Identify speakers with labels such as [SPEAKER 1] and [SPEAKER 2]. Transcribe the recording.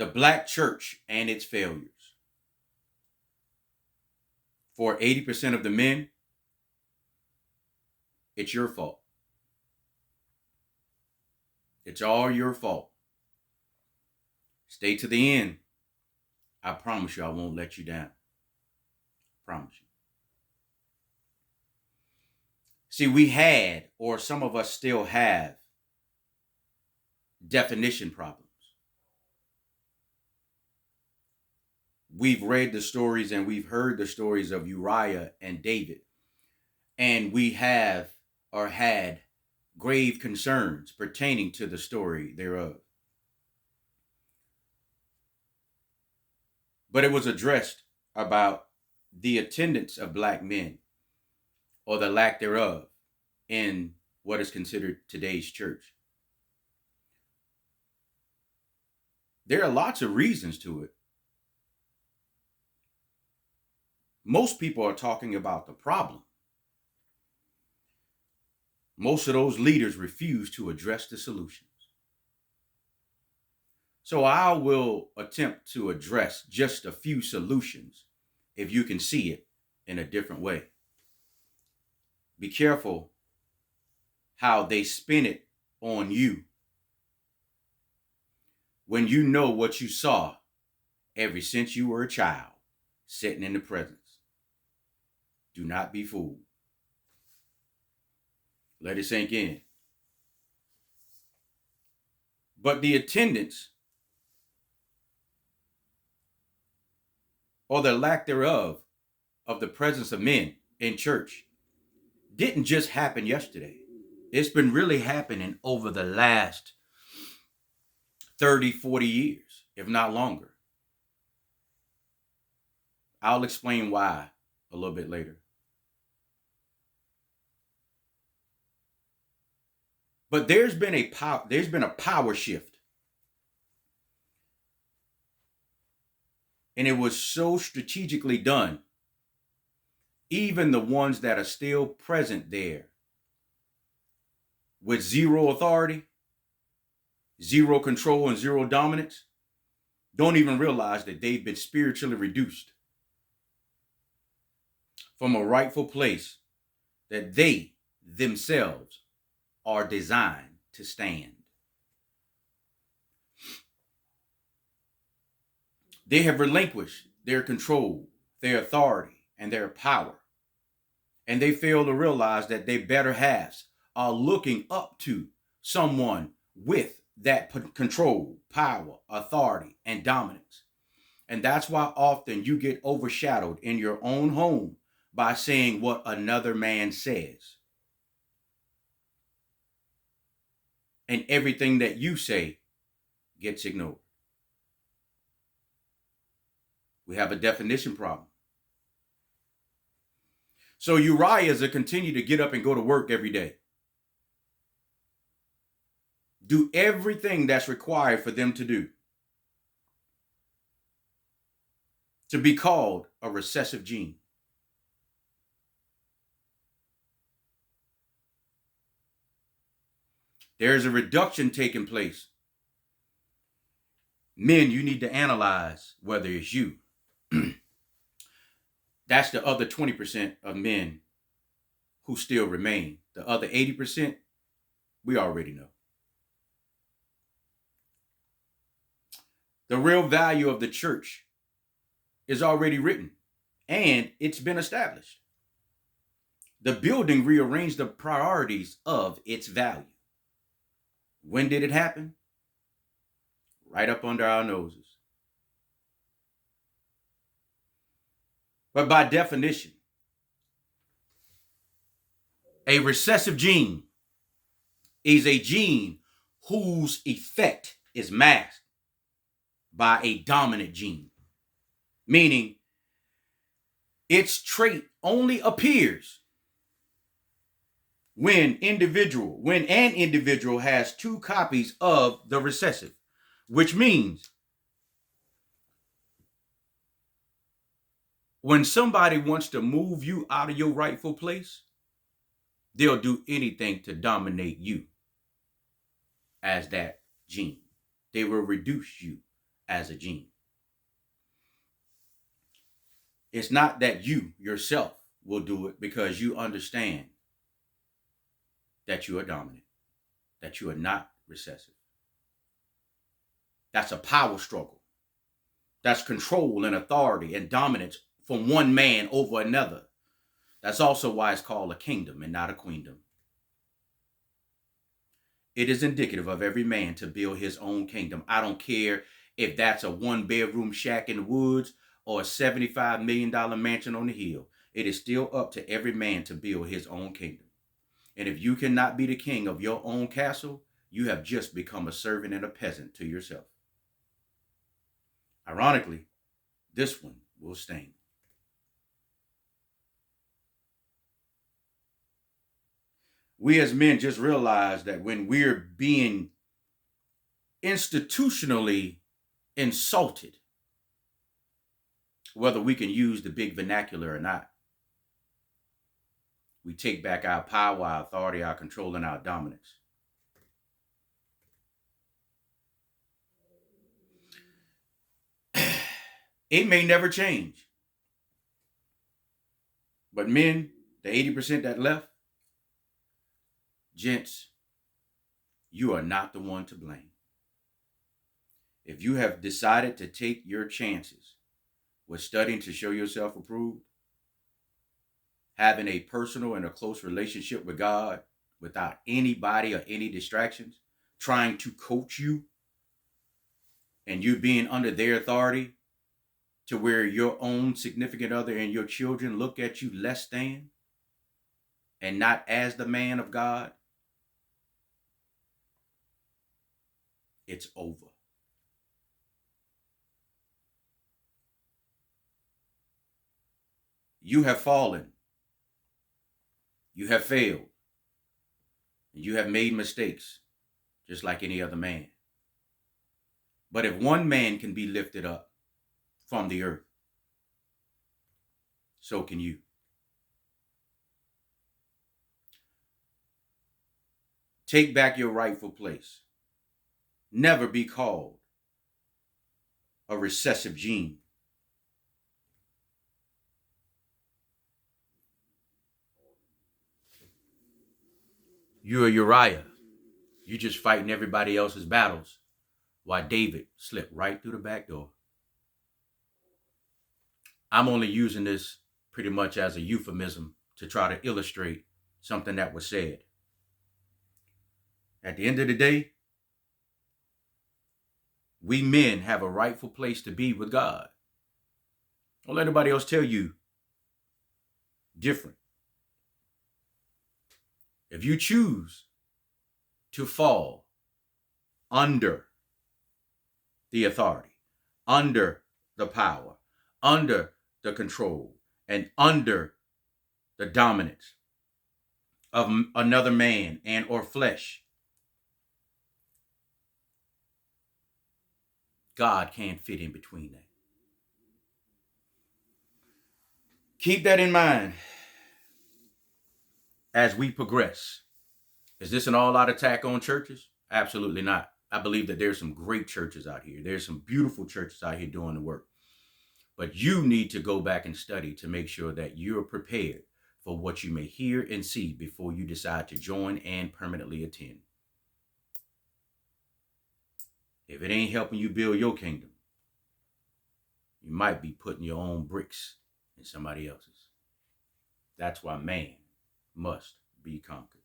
[SPEAKER 1] the black church and its failures. For 80% of the men, it's your fault. It's all your fault. Stay to the end. I promise you I won't let you down. Promise you. See, we had, or some of us still have, definition problems. We've read the stories and we've heard the stories of Uriah and David, and we have or had grave concerns pertaining to the story thereof. But it was addressed about the attendance of black men, or the lack thereof, in what is considered today's church. There are lots of reasons to it. Most people are talking about the problem. Most of those leaders refuse to address the solutions. So I will attempt to address just a few solutions if you can see it in a different way. Be careful how they spin it on you when you know what you saw ever since you were a child sitting in the presence. Do not be fooled. Let it sink in. But the attendance, or the lack thereof, of the presence of men in church didn't just happen yesterday. It's been really happening over the last 30, 40 years, if not longer. I'll explain why a little bit later. But there's been a power shift. And it was so strategically done. Even the ones that are still present there with zero authority, zero control, and zero dominance don't even realize that they've been spiritually reduced from a rightful place that they themselves are designed to stand. They have relinquished their control, their authority, and their power. And they fail to realize that their better halves are looking up to someone with that control, power, authority, and dominance. And that's why often you get overshadowed in your own home by saying what another man says. And everything that you say gets ignored. We have a definition problem. So Uriahs will continue to get up and go to work every day. Do everything that's required for them to do. To be called a recessive gene. There's a reduction taking place. Men, you need to analyze whether it's you. That's the other 20% of men who still remain. The other 80%, we already know. The real value of the church is already written, and it's been established. The building rearranged the priorities of its value. When did it happen? Right up under our noses. But by definition, a recessive gene is a gene whose effect is masked by a dominant gene, meaning its trait only appears when an individual has two copies of the recessive, which means when somebody wants to move you out of your rightful place, they'll do anything to dominate you as that gene. They will reduce you as a gene. It's not that you yourself will do it because you understand that you are dominant, that you are not recessive. That's a power struggle. That's control and authority and dominance from one man over another. That's also why it's called a kingdom and not a queendom. It is indicative of every man to build his own kingdom. I don't care if that's a 1-bedroom shack in the woods or a $75 million mansion on the hill. It is still up to every man to build his own kingdom. And if you cannot be the king of your own castle, you have just become a servant and a peasant to yourself. Ironically, this one will sting. We as men just realize that when we're being institutionally insulted, whether we can use the big vernacular or not, we take back our power, our authority, our control, and our dominance. It may never change. But men, the 80% that left, gents, you are not the one to blame. If you have decided to take your chances with studying to show yourself approved, having a personal and a close relationship with God without anybody or any distractions, trying to coach you, and you being under their authority to where your own significant other and your children look at you less than and not as the man of God, it's over. You have fallen. You have failed. And you have made mistakes, just like any other man. But if one man can be lifted up from the earth, so can you. Take back your rightful place. Never be called a recessive gene. You're a Uriah. You're just fighting everybody else's battles while David slipped right through the back door. I'm only using this pretty much as a euphemism to try to illustrate something that was said. At the end of the day, we men have a rightful place to be with God. Don't let anybody else tell you different. If you choose to fall under the authority, under the power, under the control, and under the dominance of another man and or flesh, God can't fit in between that. Keep that in mind as we progress. Is this an all-out attack on churches? Absolutely not. I believe that there's some great churches out here. There's some beautiful churches out here doing the work. But you need to go back and study to make sure that you're prepared for what you may hear and see before you decide to join and permanently attend. If it ain't helping you build your kingdom, you might be putting your own bricks in somebody else's. That's why man must be conquered.